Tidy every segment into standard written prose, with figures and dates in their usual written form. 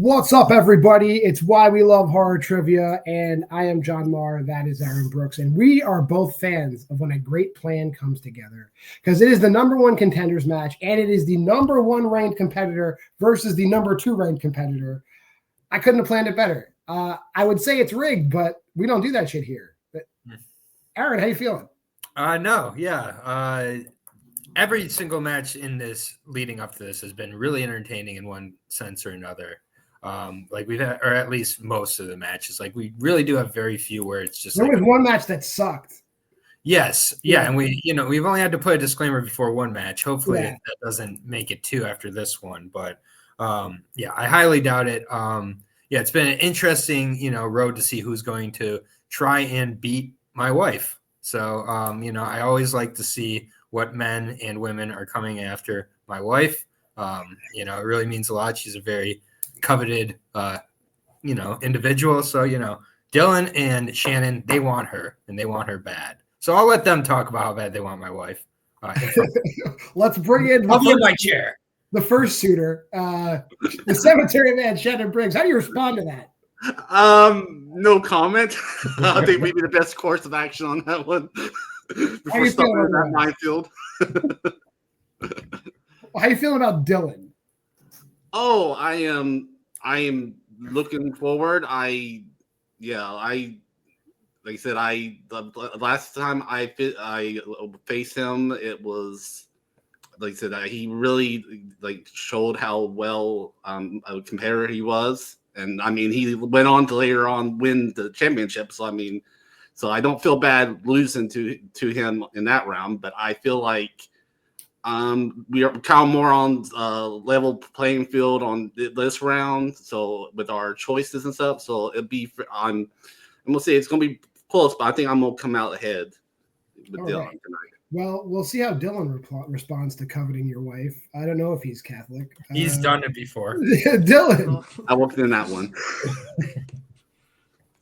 What's up, everybody? It's Why We Love Horror Trivia, and I am JWMaher. That is Aaron Brooks, and we are both fans of when a great plan comes together, because it is the number one contenders match, and it is the number one ranked competitor versus the number two ranked competitor. I couldn't have planned it better. I would say it's rigged, but we don't do that shit here. But Aaron, how you feeling? Every single match in this leading up to this has been really entertaining in one sense or another. Like we've had, or at least most of the matches, like we really do have very few where it's just there was one match that sucked. Yes. Yeah. And we've only had to put a disclaimer before one match. Hopefully that doesn't make it two after this one, but I highly doubt it. It's been an interesting, road to see who's going to try and beat my wife. So, I always like to see what men and women are coming after my wife. It really means a lot. She's a very coveted, individual. So, Dylan and Shannon, they want her and they want her bad. So I'll let them talk about how bad they want my wife. Let's bring in my chair. The first suitor, the cemetery man, Shannon Briggs. How do you respond to that? No comment. I think maybe the best course of action on that one. Before stopping that minefield. How you feeling about Dylan? Oh, I am looking forward. Like I said, the last time I faced him, it was like I said, he really showed how well a competitor he was, and I mean he went on to later on win the championship. So I don't feel bad losing to him in that round, but I feel like we are kind of more on level playing field on this round. So with our choices and stuff, so it'd be I'm gonna say it's gonna be close, but I think I'm gonna come out ahead with Dylan tonight. Well, we'll see how Dylan responds to coveting your wife. I don't know if he's Catholic. He's done it before. Dylan, I walked in that one.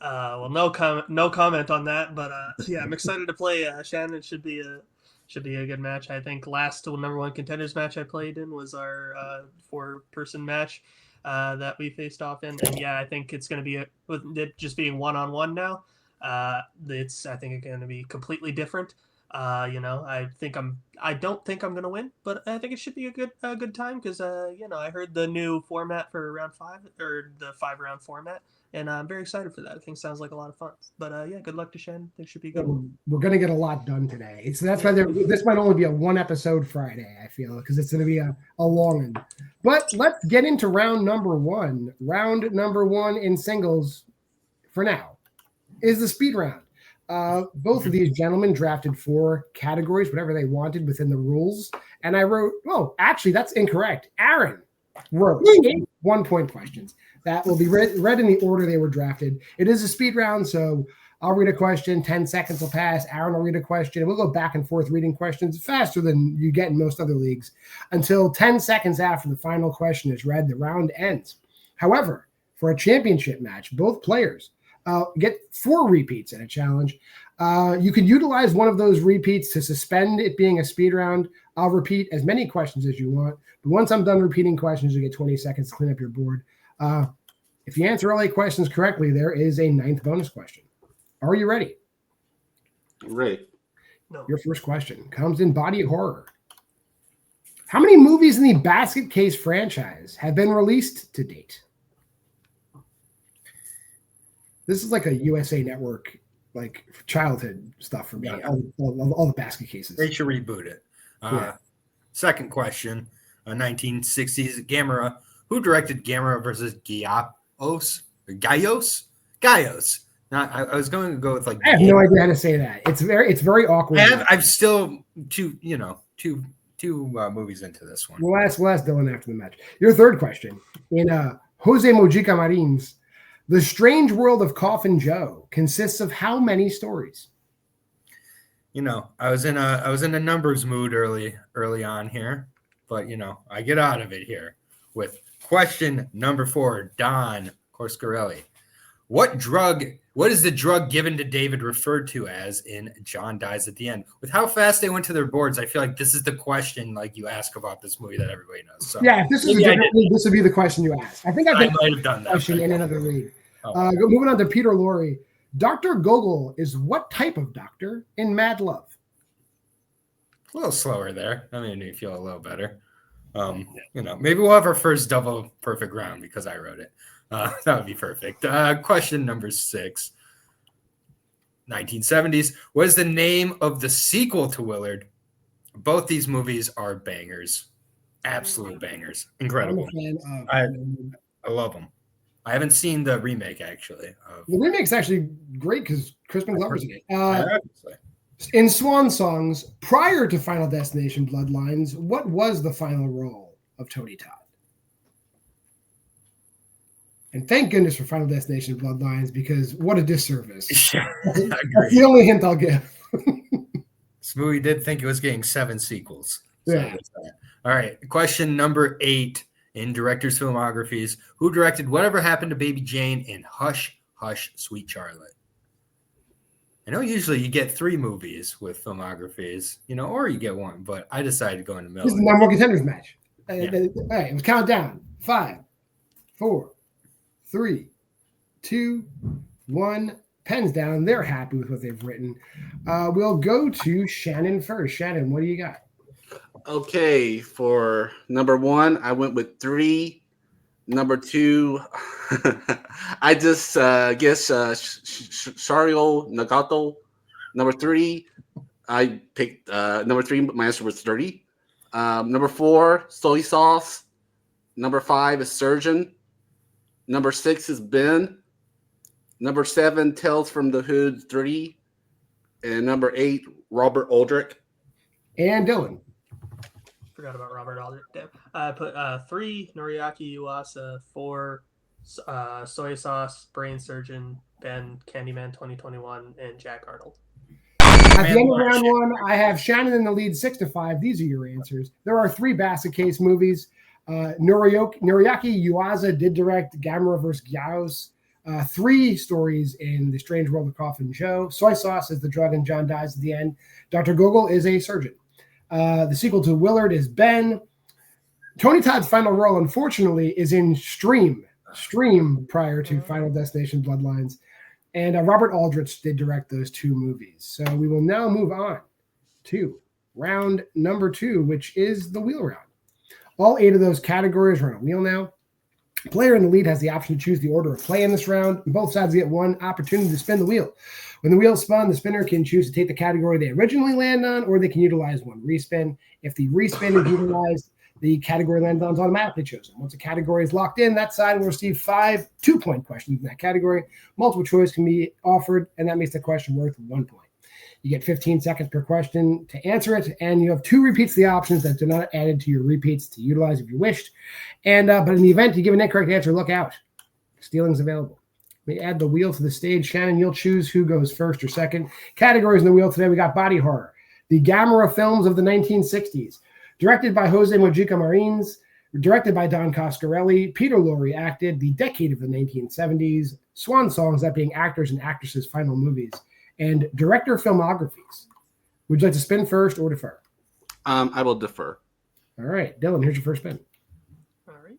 No comment on that, but I'm excited to play Shannon. It should be a good match. I think last number one contenders match I played in was our 4-person match that we faced off in, and I think it's going to be with it just being one-on-one now. I think it's going to be completely different. I don't think I'm going to win, but I think it should be a good time because I heard the new format for round 5 or the 5-round format. And I'm very excited for that. I think it sounds like a lot of fun. But good luck to Shannon. I think it should be good. We're going to get a lot done today. So that's why this might only be a 1-episode Friday, I feel, because it's going to be a long one. But let's get into round number 1. Round number 1 in singles, for now, is the speed round. Both of these gentlemen drafted 4 categories, whatever they wanted within the rules. And I wrote, actually, that's incorrect. Aaron wrote 8 1-point questions. That will be read in the order they were drafted. It is a speed round, so I'll read a question, 10 seconds will pass. Aaron will read a question, and we'll go back and forth reading questions faster than you get in most other leagues. Until 10 seconds after the final question is read, the round ends. However, for a championship match, both players get 4 repeats in a challenge. You can utilize one of those repeats to suspend it being a speed round. I'll repeat as many questions as you want, but once I'm done repeating questions, you get 20 seconds to clean up your board. If you answer all 8 questions correctly, there is a 9th bonus question. Are you ready? Ready. No. Your first question comes in body horror. How many movies in the Basket Case franchise have been released to date? This is like a USA Network, like childhood stuff for me. Yeah. All the Basket Cases. They should reboot it. Second question, 1960s Gamera. Who directed Gamera versus Gaios? I was going to go with I have no idea how to say that. It's very awkward. I've still two movies into this one. We'll ask Dylan after the match. Your third question in Jose Mojica Marin's The Strange World of Coffin Joe consists of how many stories? I was in a numbers mood early on here, but I get out of it here with question number 4, Don Corscarelli. What is the drug given to David referred to as in John Dies at the End? With how fast they went to their boards, I feel like this is the question like you ask about this movie that everybody knows. So yeah, if this is a different league, this would be the question you ask. I think I might have done that question in another league. Moving on to Peter Lorre. Dr. Gogol is what type of doctor in Mad Love? A little slower there. That made me feel a little better. Maybe we'll have our first double perfect round because I wrote it. That would be perfect. Question number 6. 1970s. What is the name of the sequel to Willard? Both these movies are bangers. Absolute bangers. Incredible. I love them. I haven't seen the remake, actually. The remake's actually great because Crispin Glover's in it. In Swan Songs, prior to Final Destination Bloodlines, what was the final role of Tony Todd? And thank goodness for Final Destination Bloodlines, because what a disservice. That's the only hint I'll give. This movie did think it was getting 7 sequels. So yeah. All right. Question number 8 in directors' filmographies. Who directed Whatever Happened to Baby Jane and Hush, Hush, Sweet Charlotte? I know usually you get 3 movies with filmographies, or you get 1, but I decided to go in the middle. This is the number 1 contenders match. All right, it was count down. 5, 4, 3, 2, 1. Pens down. They're happy with what they've written. We'll go to Shannon first. Shannon, what do you got? Okay, for number 1, I went with 3. Number 2, I just guess Shario Nagato. Number 3, I picked number 3. My answer was 30. Number 4, soy sauce. Number 5 is surgeon. Number 6 is Ben. Number 7, Tales from the Hood 3. And number 8, Robert Aldrich. And Dylan. Forgot about Robert Aldrich. Damn. I put 3, Noriaki Uwasa, 4, Soy Sauce, Brain Surgeon, Ben, Candyman 2021, and Jack Arnold. At the end of round 1, I have Shannon in the lead 6-5. These are your answers. There are 3 Basket Case movies. Noriaki Uwasa did direct Gamera vs. Gyaos. 3 stories in The Strange World of Coffin Joe. Soy Sauce is the drug and John Dies at the End. Dr. Gogol is a surgeon. The sequel to Willard is Ben. Tony Todd's final role, unfortunately, is in Stream prior to Final Destination Bloodlines. And Robert Aldrich did direct those 2 movies. So we will now move on to round number 2, which is the wheel round. All 8 of those categories are on a wheel now. Player in the lead has the option to choose the order of play in this round. Both sides get 1 opportunity to spin the wheel. When the wheel's spun, the spinner can choose to take the category they originally land on, or they can utilize 1 respin. If the respin is utilized, the category landed on is automatically chosen. Once a category is locked in, that side will receive 5 2-point questions in that category. Multiple choice can be offered, and that makes the question worth 1 point. You get 15 seconds per question to answer it, and you have 2 repeats of the options that do not added to your repeats to utilize if you wished. And but in the event you give an incorrect answer, look out. Stealing's available. We add the wheel to the stage. Shannon, you'll choose who goes first or second. Categories in the wheel today, we got body horror. The Gamera films of the 1960s. Directed by Jose Mojica Marines. Directed by Don Coscarelli. Peter Lorre acted. The decade of the 1970s. Swan Songs, that being actors and actresses' final movies. And director filmographies. Would you like to spin first or defer? I will defer. All right. Dylan, here's your first spin. All right.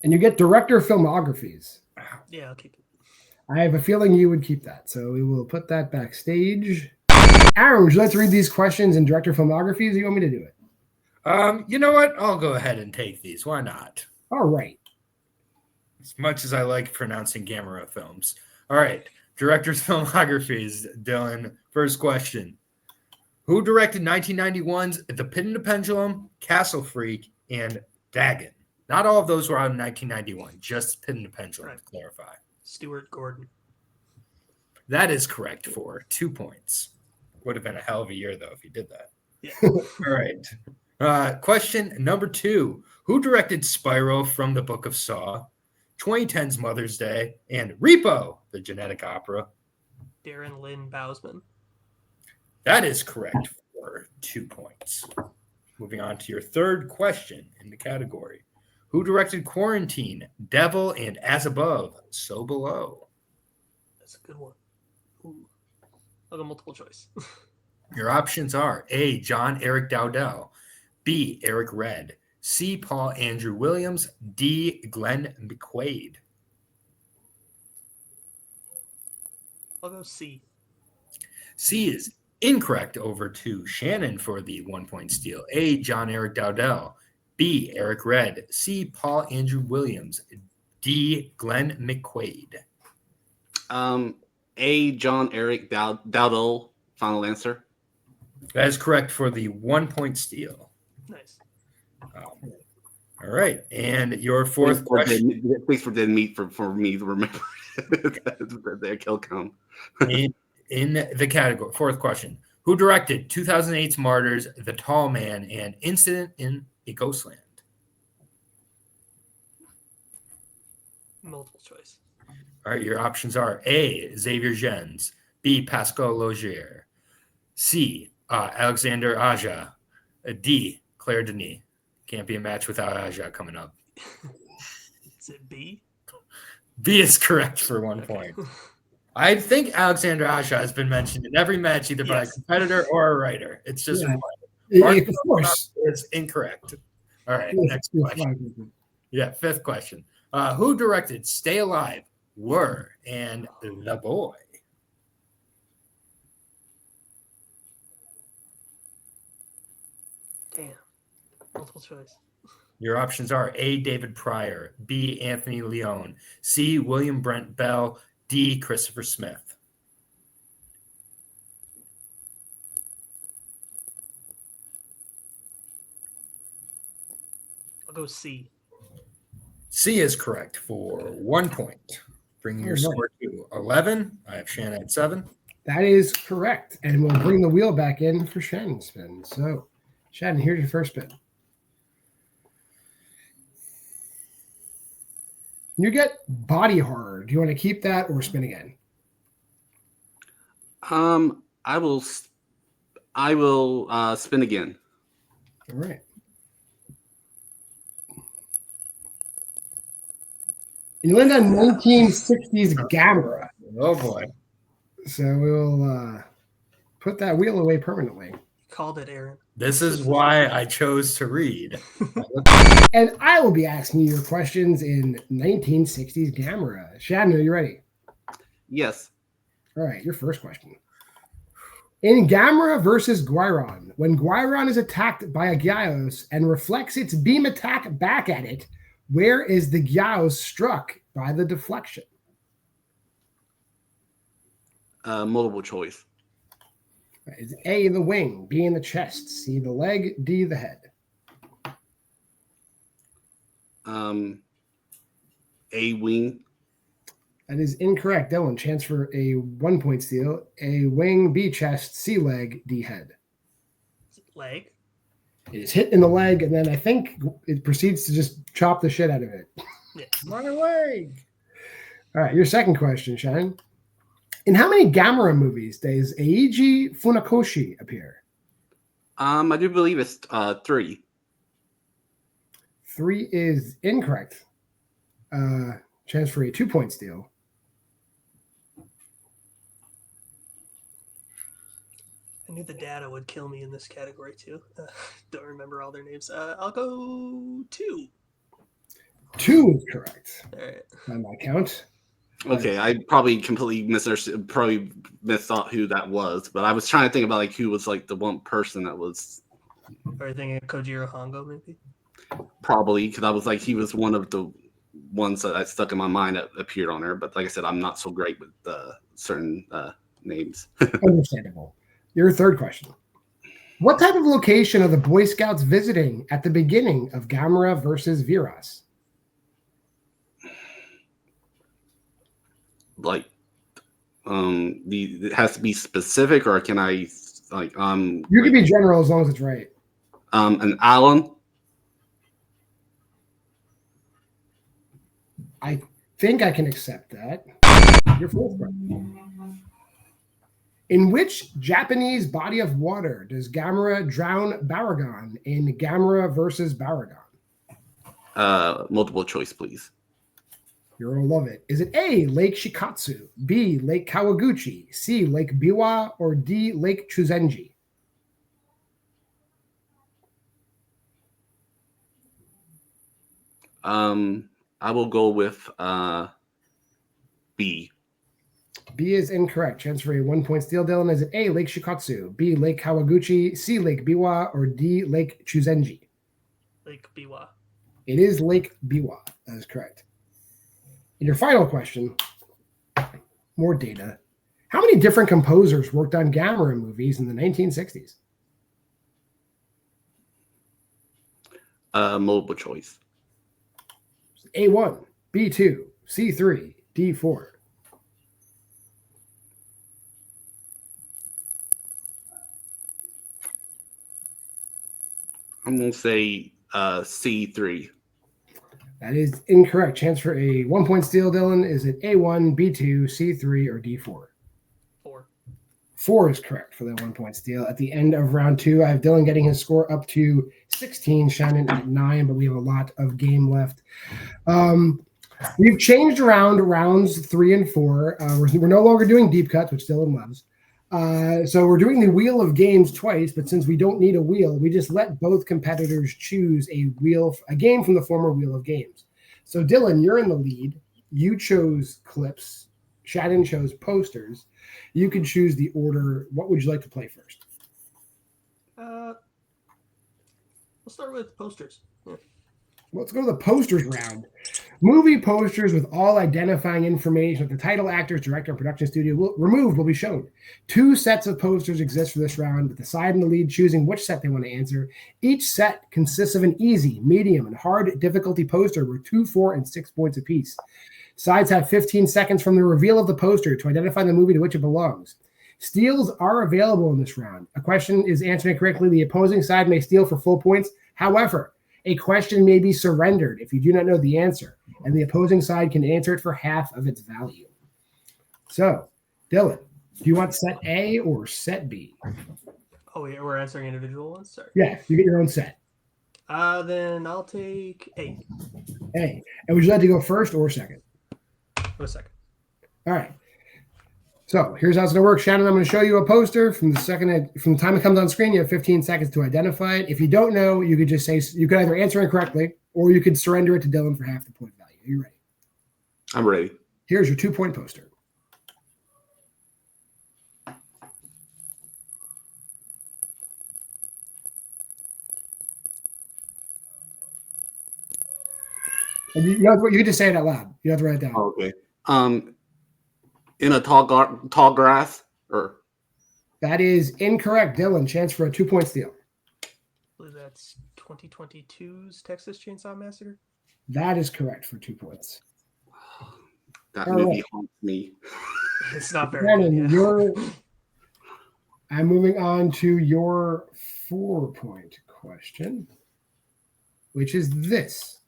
And you get director filmographies. Yeah, I'll keep it. I have a feeling you would keep that. So we will put that backstage. Aaron, would you like to read these questions in director filmographies, or you want me to do it? You know what? I'll go ahead and take these. Why not? All right. As much as I like pronouncing Gamera films. All right. Director's filmographies. Dylan, first question. Who directed 1991's The Pit and the Pendulum, Castle Freak, and Dagon? Not all of those were out in 1991. Just Pit and the Pendulum, right, to clarify. Stuart Gordon. That is correct for 2 points. Would have been a hell of a year, though, if he did that. Yeah. All right. Question number 2. Who directed Spyro from the Book of Saw, 2010's Mother's Day, and Repo, the genetic opera? Darren Lynn Bousman. That is correct for 2 points. Moving on to your third question in the category. Who directed Quarantine, Devil, and As Above, So Below? That's a good one. Ooh. I'll go multiple choice. Your options are A, John Eric Dowdell, B, Eric Red, C, Paul Andrew Williams, D, Glenn McQuaid. I'll go C. C is incorrect. Over to Shannon for the 1 point steal. A, John Eric Dowdell, B, Eric Red, C, Paul Andrew Williams, D, Glenn McQuaid. A, John Eric Dowdell. Final answer. That is correct for the 1 point steal. Nice. All right. And your fourth question. Thanks for dead meat for me to remember their kill count. in the category, fourth question. Who directed 2008's Martyrs, The Tall Man, and Incident in a Ghostland? Multiple choice. All right. Your options are A, Xavier Gens, B, Pascal Laugier, C, Alexander Aja, D, Claire Denis. Can't be a match without Aja coming up. Is it B? B is correct for 1 point. I think Alexander Aja has been mentioned in every match, either by a competitor or a writer. It's just of course. It's incorrect. All right, next question. Yeah, fifth question. Who directed Stay Alive, Were, and The Boy? Damn. Multiple choice. Your options are A, David Pryor, B, Anthony Leone, C, William Brent Bell, D, Christopher Smith. I'll go C. C is correct for 1 point, bringing your score to 11. I have Shannon at 7. That is correct. And we'll bring the wheel back in for Shannon's spin. So, Shannon, here's your first spin. You get body horror. Do you want to keep that or spin again? I will spin again. All right. You land on 1960s Gamera. Oh boy. So we'll put that wheel away permanently. Called it, Aaron. This is why I chose to read. And I will be asking you your questions in 1960s Gamera. Shannon, are you ready? Yes. All right, your first question. In Gamera versus Guiron, when Guiron is attacked by a Gyos and reflects its beam attack back at it, where is the Gyos struck by the deflection? Multiple choice. Is A, in the wing, B, in the chest, C, the leg, D, the head? A, wing. That is incorrect. Dylan, chance for a 1 point steal. A, wing, B, chest, C, leg, D, head. Leg. It is hit in the leg, and then I think it proceeds to just chop the shit out of it. Yeah. My leg. All right, your second question, Shannon. In how many Gamera movies does Eiji Funakoshi appear? I do believe it's 3. 3 is incorrect. Chance for a 2 point steal. I knew the data would kill me in this category too. Don't remember all their names. I'll go 2. 2 is correct. All right. On my count. Okay, I probably completely misunderstood, probably misthought who that was, but I was trying to think about like who was like the one person that was. Are you thinking of Kojiro Hongo maybe? Probably, because I was like, he was one of the ones that I stuck in my mind that appeared on her. But like I said, I'm not so great with certain names. Understandable. Your third question. What type of location are the Boy Scouts visiting at the beginning of Gamera versus Viras? Like, it has to be specific, or can I like You can be general as long as it's right. An island. I think I can accept that. Your fourth question. In which Japanese body of water does Gamera drown Baragon in Gamera versus Baragon? Multiple choice, please. You're gonna love it. Is it A, Lake Shikatsu, B, Lake Kawaguchi, C, Lake Biwa, or D, Lake Chuzenji? I will go with B. B is incorrect. Chance for a 1 point steal, Dylan. Is it A, Lake Shikatsu, B, Lake Kawaguchi, C, Lake Biwa, or D, Lake Chuzenji? Lake Biwa. It is Lake Biwa. That is correct. And your final question, more data. How many different composers worked on Gamera movies in the 1960s? Multiple choice. A1, B2, C3, D4. I'm going to say C3. That is incorrect. Chance for a 1 point steal, Dylan. Is it A1, B2, C3, or D4? 4. 4 is correct for the 1 point steal. At the end of round 2, I have Dylan getting his score up to 16, Shannon at 9, but we have a lot of game left. We've changed around rounds 3 and 4. We're no longer doing deep cuts, which Dylan loves. So we're doing the Wheel of Games twice, but since we don't need a wheel, we just let both competitors choose a game from the former Wheel of Games. So Dylan, you're in the lead. You chose clips. Shannon chose posters. You can choose the order. What would you like to play first? We'll start with posters. Yeah. Let's go to the posters round. Movie posters with all identifying information of the title, actors, director, and production studio removed will be shown. 2 sets of posters exist for this round, with the side and the lead choosing which set they want to answer. Each set consists of an easy, medium, and hard difficulty poster worth 2, 4, and 6 points apiece. Sides have 15 seconds from the reveal of the poster to identify the movie to which it belongs. Steals are available in this round. A question is answered incorrectly. The opposing side may steal for full points. However, a question may be surrendered if you do not know the answer, and the opposing side can answer it for half of its value. So, Dylan, do you want set A or set B? Oh, yeah, we're answering individual ones? Sorry. Yeah, you get your own set. Then I'll take A. A. And would you like to go first or second? Go second. All right. So here's how it's going to work. Shannon, I'm going to show you a poster from the time it comes on screen. You have 15 seconds to identify it. If you don't know, you could just say, you could either answer incorrectly or you could surrender it to Dylan for half the point value. Are you ready? I'm ready. Here's your 2-point poster. And you can just say it out loud. You have to write it down. Okay. In a tall grass, or that is incorrect, Dylan. Chance for a 2-point steal. I believe that's 2022's Texas Chainsaw Massacre. That is correct for 2 points. That movie haunts me. It's not very Shannon, good. Yeah. I'm moving on to your 4-point question, which is this.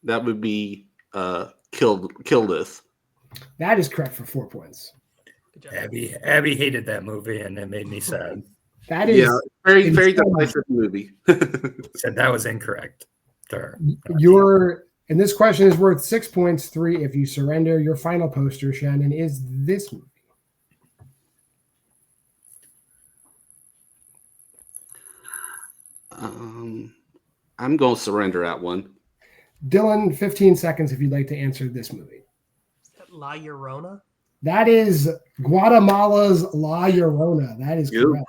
That would be kill this. That is correct for 4 points. Abby hated that movie, and it made me sad. That is very divisive movie. Said that was incorrect. Sure. And this question is worth 6 points, 3 if you surrender. Your final poster, Shannon, is this movie. I'm going to surrender that one. Dylan, 15 seconds if you'd like to answer this movie. Is that La Llorona? That is Guatemala's La Llorona. That is correct.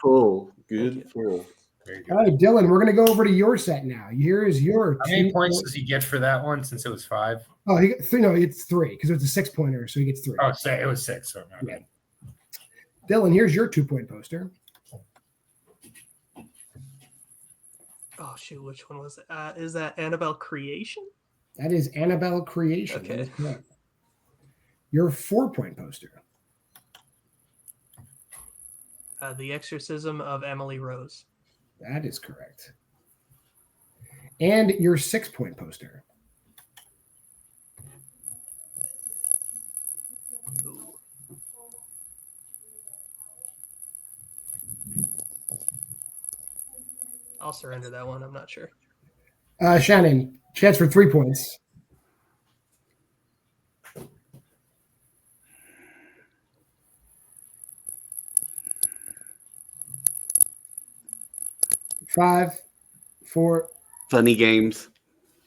Good pull. All right, Dylan, we're going to go over to your set now. Here's your How many points does he get for that one since it was 5? Oh, he got 3. No, it's 3 because it's a 6-pointer, so he gets 3. Oh, it was 6. So yeah. Dylan, here's your 2-point poster. Oh, shoot. Which one was it? Is that Annabelle Creation? That is Annabelle Creation. Okay. Your 4-point poster. The Exorcism of Emily Rose. That is correct. And your 6-point poster. Ooh. I'll surrender that one. I'm not sure. Shannon, chance for 3 points. Five, 4. Funny games.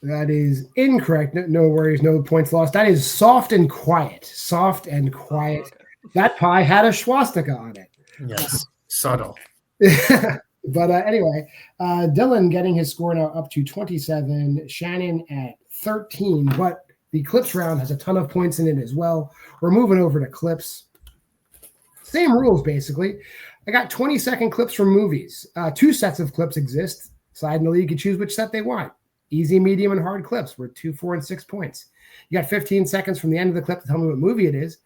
That is incorrect. No worries, no points lost. That is Soft and Quiet. Soft and Quiet. Okay. That pie had a swastika on it. Yes, subtle. But anyway, Dylan getting his score now up to 27. Shannon at 13. But the clips round has a ton of points in it as well. We're moving over to clips. Same rules, basically. I got 20-second clips from movies. 2 sets of clips exist. Side in the league can choose which set they want. Easy, medium, and hard clips were 2, 4, and 6 points. You got 15 seconds from the end of the clip to tell me what movie it is.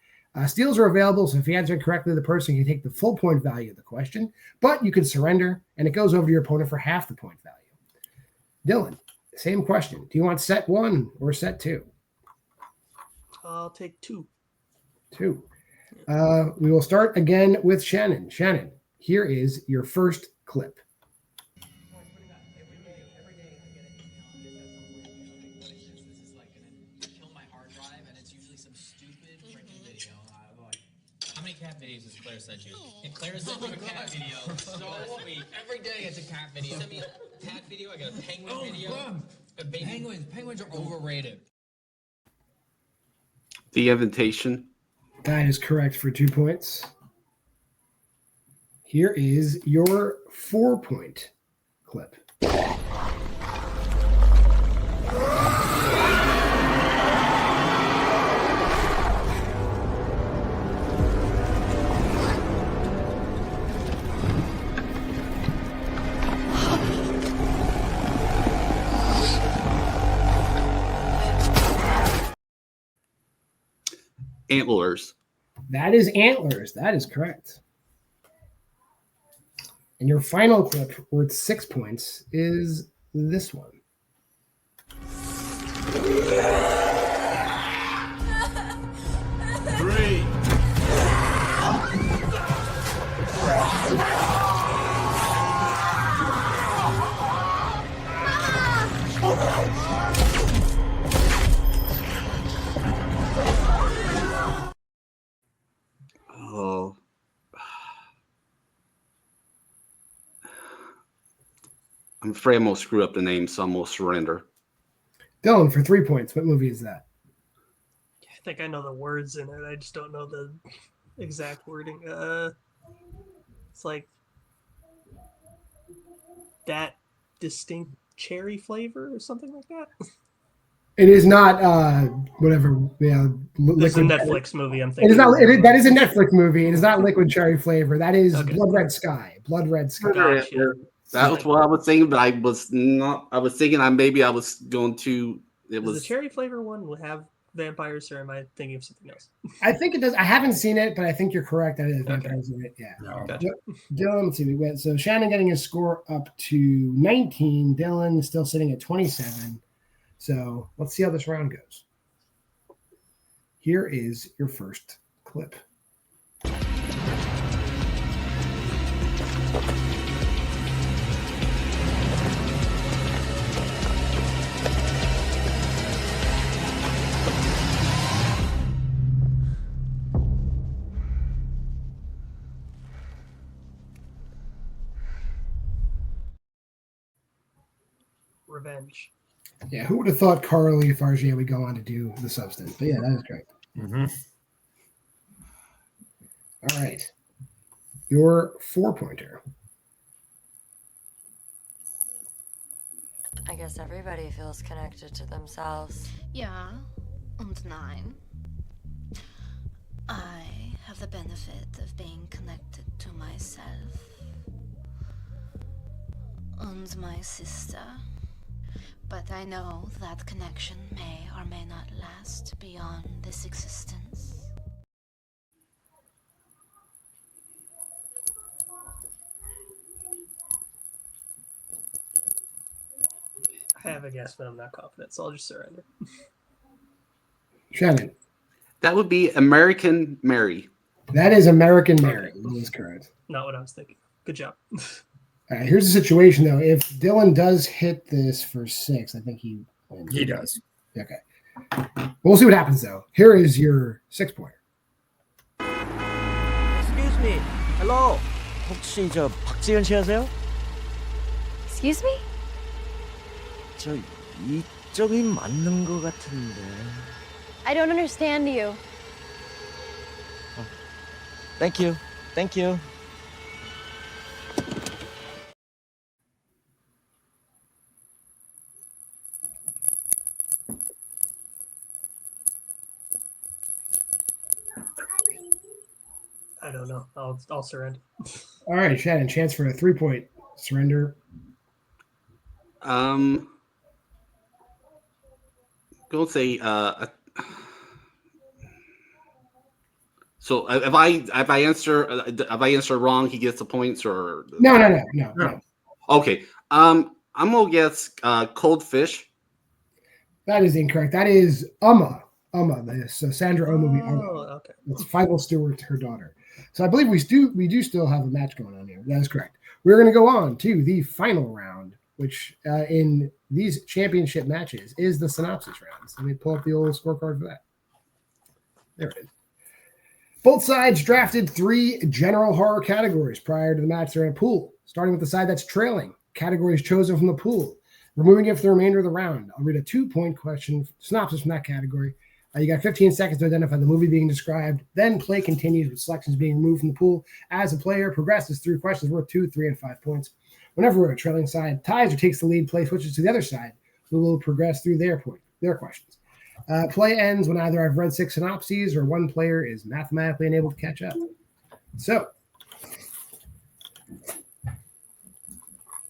Steals are available, so if you answer correctly, the person can take the full point value of the question, but you can surrender, and it goes over to your opponent for half the point value. Dylan, same question. Do you want set 1 or set 2? I'll take 2. 2. We will start again with Shannon. Shannon, here is your first clip. How many cat videos has Claire sent you? And Claire sent you a cat video. So sweet. Every day it's a cat video. Send me a cat video. I got a penguin video. Penguins are overrated. The Invitation. That is correct for 2 points. Here is your 4-point clip. Antlers. That is Antlers. That is correct. And your final clip worth 6 points is this one. Three. Oh. I'm afraid I'm going to screw up the name, so I'm going to surrender. Dylan, for 3 points. What movie is that? I think I know the words in it. I just don't know the exact wording. It's like that distinct cherry flavor or something like that. It is not whatever. Yeah, This is a liquid. Netflix movie. I'm It thinking. is not. That is a Netflix movie. It is not Liquid Cherry Flavor. That is Okay. Blood Red Sky. Blood Red Sky. Gotcha. That was what I was thinking, but I was not. I was thinking I was going to. It Does was the cherry flavor one have vampires, or am I thinking of something else? I think it does. I haven't seen it, but I think you're correct. That it is vampires in it. Yeah. No. Gotcha. Dylan, let's see. We went. So Shannon getting his score up to 19. Dylan still sitting at 27. So let's see how this round goes. Here is your first clip. Revenge. Yeah, who would have thought Carly Fargier would go on to do The Substance? But yeah, that is correct. Mm-hmm. All right. Your 4-pointer. I guess everybody feels connected to themselves. Ja, und nein. I have the benefit of being connected to myself and my sister. But I know that connection may or may not last beyond this existence. I have a guess, but I'm not confident, so I'll just surrender. Shannon. that would be American Mary. That is American Mary. That is correct. Not what I was thinking. Good job. All right, here's the situation, though. If Dylan does hit this for 6, I think he wins. He does. Okay. We'll see what happens, though. Here is your 6-pointer. Excuse me. Hello. 혹시 저 박지현 씨 하세요? Excuse me? 저 이쪽이 맞는 것 같은데. I don't understand you. Thank you. Thank you. I don't know. I'll surrender. All right, Shannon, chance for a 3-point surrender. Go say so if I answer wrong, he gets the points or No. Okay. I'm gonna guess cold fish. That is incorrect. That is Uma. So Sandra Oh, will be Uma. Okay. It's Feigl Stewart, her daughter. So I believe we do still have a match going on here. That is correct. We're going to go on to the final round, which in these championship matches is the synopsis rounds. Let me pull up the old scorecard for that. There it is. Both sides drafted 3 general horror categories prior to the match. They're in a pool, starting with the side that's trailing. Categories chosen from the pool. Removing it for the remainder of the round. I'll read a 2-point question synopsis from that category. You got 15 seconds to identify the movie being described. Then play continues with selections being removed from the pool as a player progresses through questions worth 2, 3, and 5 points. Whenever a trailing side ties or takes the lead, play switches to the other side, who will progress through their questions. Play ends when either I've read 6 synopses or one player is mathematically unable to catch up. So,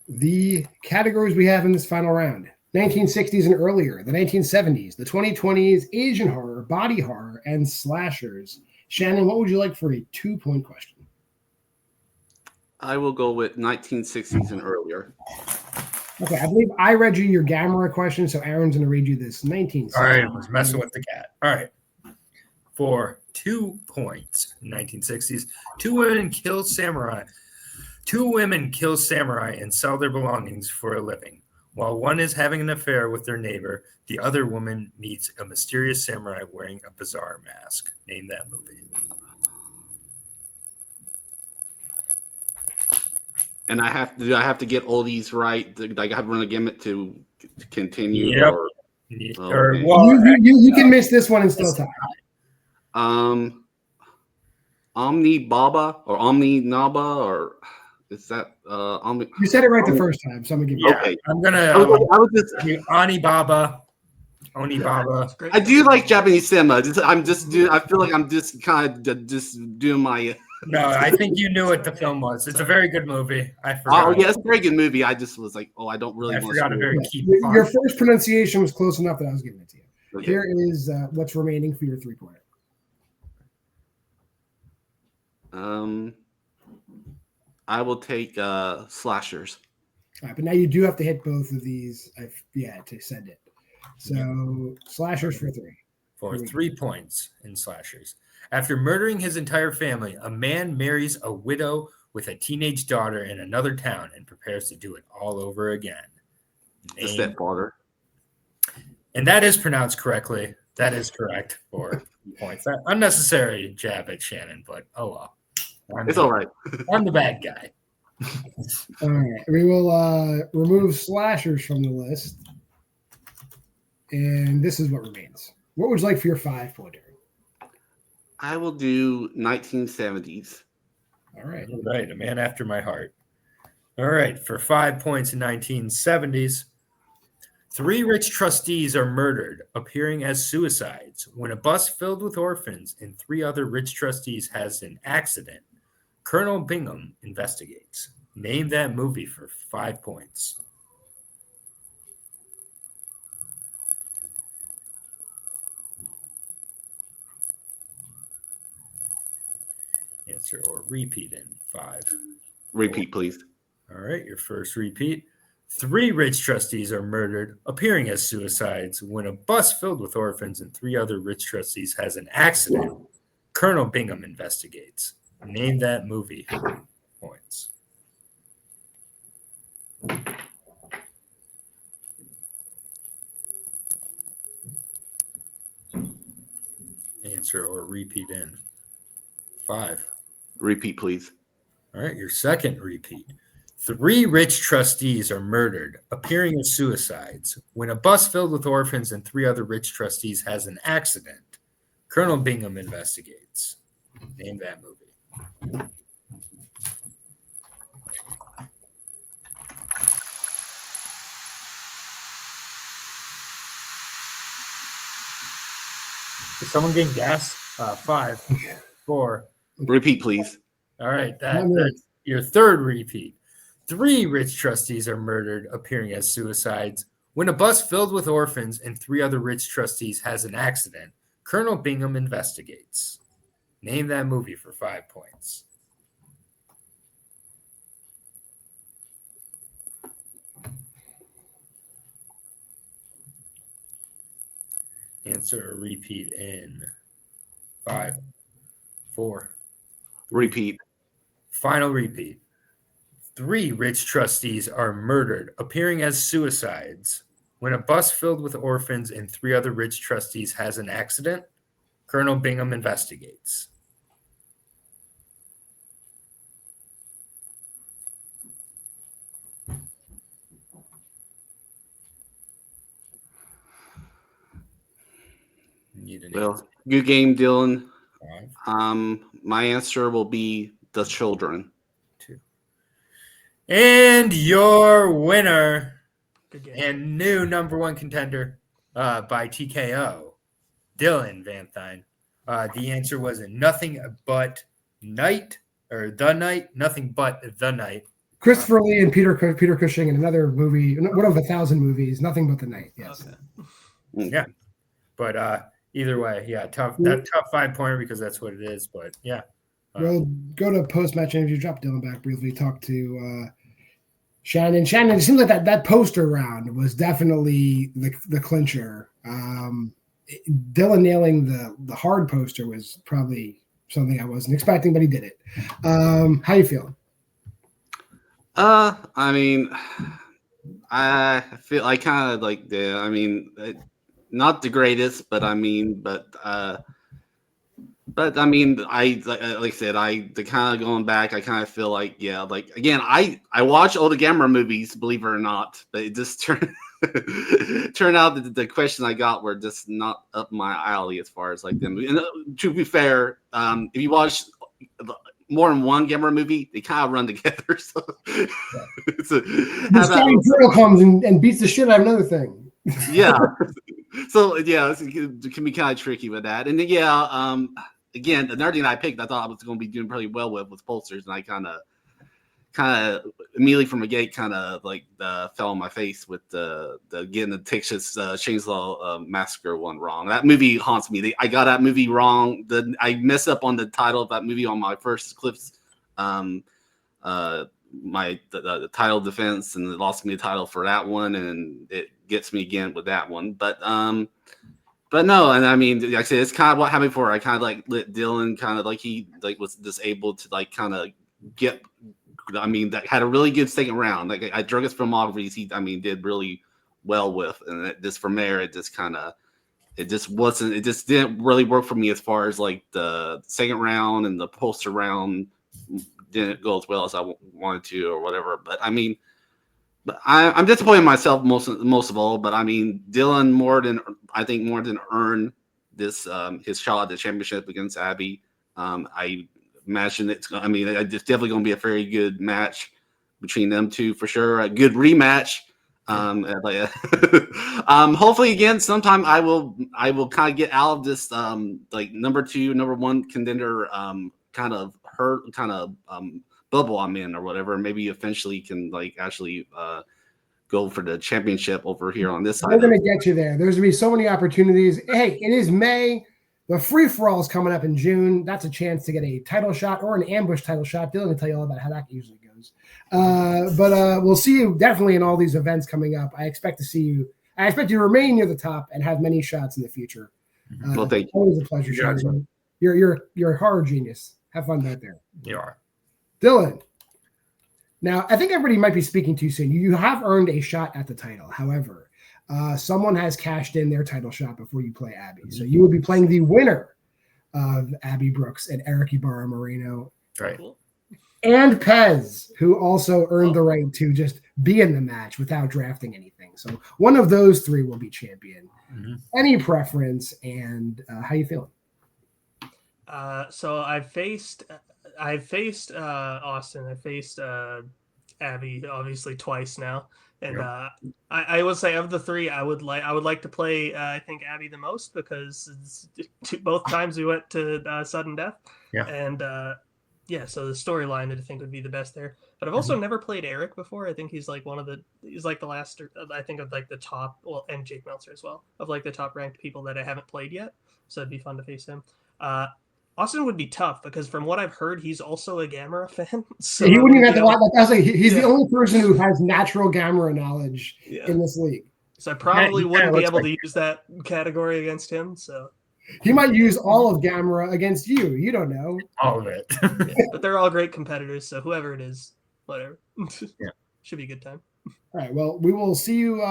the categories we have in this final round: 1960s and earlier, the 1970s, the 2020s, Asian horror, body horror, and slashers. Shannon, what would you like for a 2-point question? I will go with 1960s and earlier. Okay, I believe I read you your Gamera question, so Aaron's going to read you this 1960s. All right, I was messing with the cat. All right. For 2 points, 1960s, 2 women kill samurai. 2 women kill samurai and sell their belongings for a living. While one is having an affair with their neighbor, the other woman meets a mysterious samurai wearing a bizarre mask. Name that movie. And I have to get all these right. Like I have to run a gimmick to continue. Yep. You can miss this one and still tie. Omni Baba or Omni Naba or is that Omni? You said it right the first time, so I'm gonna give you. Yeah, Okay. I'm gonna. I was just Onibaba. I do like Japanese cinema. I feel like I'm just kind of just doing my. No, I think you knew what the film was. It's a very good movie. I forgot. Oh yeah, it's a very good movie. I just was like, I don't really. I forgot a very key part. Your first pronunciation was close enough that I was giving it to you. Okay. Here is what's remaining for your 3-pointer. I will take slashers. All right, but now you do have to hit both of these. To send it. So slashers for 3. For 3 points in slashers. After murdering his entire family, a man marries a widow with a teenage daughter in another town and prepares to do it all over again. The stepfather. And that is pronounced correctly. That is correct for points. That unnecessary jab at Shannon, but oh well. It's all right. I'm the bad guy. All right. We will remove slashers from the list. And this is what remains. What would you like for your 5-pointer? I will do 1970s. All right. All right. A man after my heart. All right. For 5 points in 1970s, 3 rich trustees are murdered, appearing as suicides. When a bus filled with orphans and 3 other rich trustees has an accident, Colonel Bingham investigates. Name that movie for 5 points. Answer or repeat in 5. Repeat, please. All right, your first repeat. 3 rich trustees are murdered, appearing as suicides, when a bus filled with orphans and 3 other rich trustees has an accident. Colonel Bingham investigates. Name that movie. Points. Answer or repeat in 5. Repeat, please. All right, your second repeat. 3 rich trustees are murdered, appearing as suicides, when a bus filled with orphans and 3 other rich trustees has an accident. Colonel Bingham investigates. Name that movie. Is someone getting gas? 5, 4. Repeat, please. All right, that's your third repeat. 3 rich trustees are murdered, appearing as suicides, when a bus filled with orphans and 3 other rich trustees has an accident. Colonel Bingham investigates. Name that movie for 5 points. Answer or repeat in 5, 4. Repeat. Final repeat. 3 rich trustees are murdered, appearing as suicides, when a bus filled with orphans and 3 other rich trustees has an accident. Colonel Bingham investigates. Well, good game, Dylan. My answer will be The Children. 2. And your winner and new number 1 contender by TKO, Dylan Vanthuyne. The answer was Nothing But Night, or The Night, Nothing But the Night. Christopher Lee and Peter Cushing in another movie, one of 1,000 movies, Nothing But the Night. Yes. Okay. Yeah. But either way, yeah, tough 5-pointer because that's what it is. But yeah. We'll go to post-match interview, drop Dylan back briefly, talk to Shannon. Shannon, it seems like that poster round was definitely the clincher. Dylan nailing the hard poster was probably something I wasn't expecting, but he did it. How you feeling? I mean, I feel I kind of like not the greatest, but I mean, I like I said, the kind of going back, I kind of feel like, yeah, like again, I watch older Gamera movies, believe it or not, but it just turned out that the questions I got were just not up my alley as far as like them. And to be fair, if you watch more than one Gamera movie, they kind of run together. So this guy Turtle comes and beats the shit out of another thing. Yeah. So yeah, it can be kind of tricky with that. And then, yeah, again, another thing I picked, I thought I was going to be doing pretty well with posters, and I kind of immediately from the gate fell on my face with the getting the Texas Chainsaw Massacre one wrong. That movie haunts me. I got that movie wrong. I messed up on the title of that movie on my first clips. The title defense, and it lost me the title for that one, and it gets me again with that one. But no, and I mean, like I said, it's kind of what happened before. I kind of like let Dylan kind of like he like was just able to like kind of get. I mean, that had a really good second round. Like I drug his filmographies, he did really well with, and just from there, it just didn't really work for me as far as like the second round and the poster round didn't go as well as I wanted to or whatever. But I mean, I'm disappointed in myself most of all. But I mean, Dylan more than earned this his shot at the championship against Abby. I imagine it's definitely going to be a very good match between them two for sure. A good rematch. Hopefully again sometime I will kind of get out of this number 2, number 1 contender bubble I'm in or whatever. Maybe eventually can actually go for the championship over here on this side. We're gonna get you there. There's gonna be so many opportunities. Hey, it is May. The free-for-all is coming up in June. That's a chance to get a title shot or an ambush title shot. Dylan will tell you all about how that usually goes. But we'll see you definitely in all these events coming up. I expect to see you. I expect you to remain near the top and have many shots in the future. Well, thank you. Always a pleasure, Shannon. You're a horror genius. Have fun back there. You are. Dylan. Now, I think everybody might be speaking too soon. You have earned a shot at the title. However, someone has cashed in their title shot before you play Abby. So you will be playing the winner of Abby Brooks and Eric Ibarra Moreno. Right. And Pez, who also earned the right to just be in the match without drafting anything. So one of those three will be champion. Any preference, and how you feeling? So I've faced Austin. I faced Abby obviously twice now, and I would say of the three, I would like to play I think Abby the most, because both times we went to sudden death, and so the storyline I think would be the best there. But I've also never played Eric before. I think he's like the last, I think, of like the top, well, and Jake Meltzer as well, of like the top ranked people that I haven't played yet. So it'd be fun to face him. Austin would be tough because from what I've heard, he's also a Gamera fan. So he wouldn't even have to watch. I was like, he's the only person who has natural Gamera knowledge in this league. So I probably wouldn't be able to use that category against him. So he might use all of Gamera against you. You don't know. All of it. But they're all great competitors. So whoever it is, whatever. Should be a good time. All right. Well, we will see you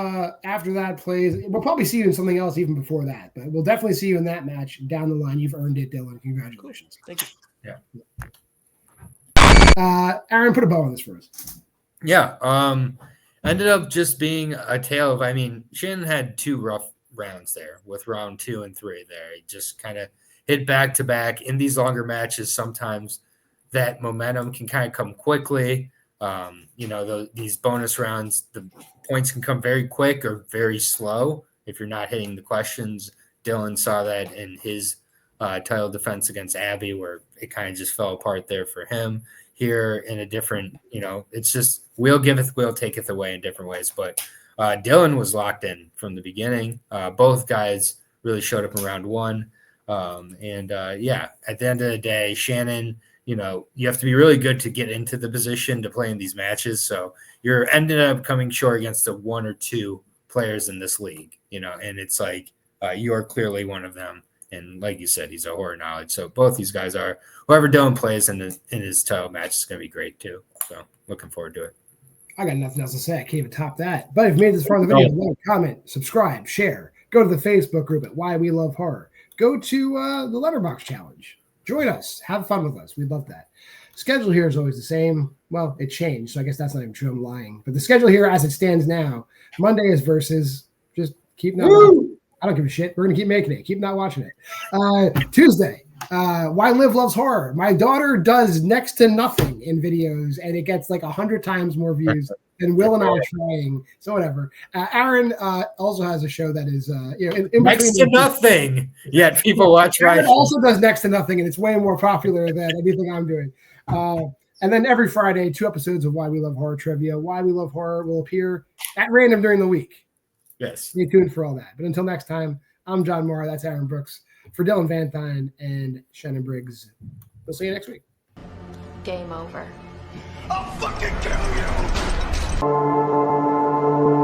after that plays. We'll probably see you in something else even before that, but we'll definitely see you in that match down the line. You've earned it, Dylan. Congratulations. Thank you. Yeah. Aaron, put a bow on this for us. Yeah. Ended up just being a tale of, I mean, Shannon had 2 rough rounds there with round 2 and 3 there. He just kind of hit back to back. In these longer matches, sometimes that momentum can kind of come quickly. These bonus rounds, the points can come very quick or very slow if you're not hitting the questions. Dylan saw that in his title defense against Abby, where it kind of just fell apart there for him. Here in a different, it's just wheel giveth, wheel taketh away in different ways. But Dylan was locked in from the beginning. Both guys really showed up in round 1. At the end of the day, Shannon, you have to be really good to get into the position to play in these matches. So you're ended up coming short against the 1 or 2 players in this league, and it's like you're clearly one of them. And like you said, he's a horror knowledge. So both these guys are. Whoever Dylan plays in his title match is going to be great too. So looking forward to it. I got nothing else to say. I can't even top that. But if you made this far in the video, like, comment, subscribe, share. Go to the Facebook group at Why We Love Horror. Go to the Letterboxd challenge. Join us. Have fun with us. We'd love that. Schedule here is always the same. Well, it changed, so I guess that's not even true. I'm lying. But the schedule here as it stands now, Monday is versus. Just keep not watching. I don't give a shit. We're going to keep making it. Keep not watching it. Tuesday, Why Liv Loves Horror. My daughter does next to nothing in videos, and it gets like 100 times more views than Will and I are trying. So whatever. Aaron also has a show that is in next to nothing. Yet people watch. Aaron also does next to nothing, and it's way more popular than anything I'm doing. And then every Friday, 2 episodes of Why We Love Horror Trivia. Why We Love Horror will appear at random during the week. Yes. Stay tuned for all that. But until next time, I'm John Maher. That's Aaron Brooks. For Dylan Vanthuyne and Shannon Briggs, we'll see you next week. Game over. I'll fucking kill you!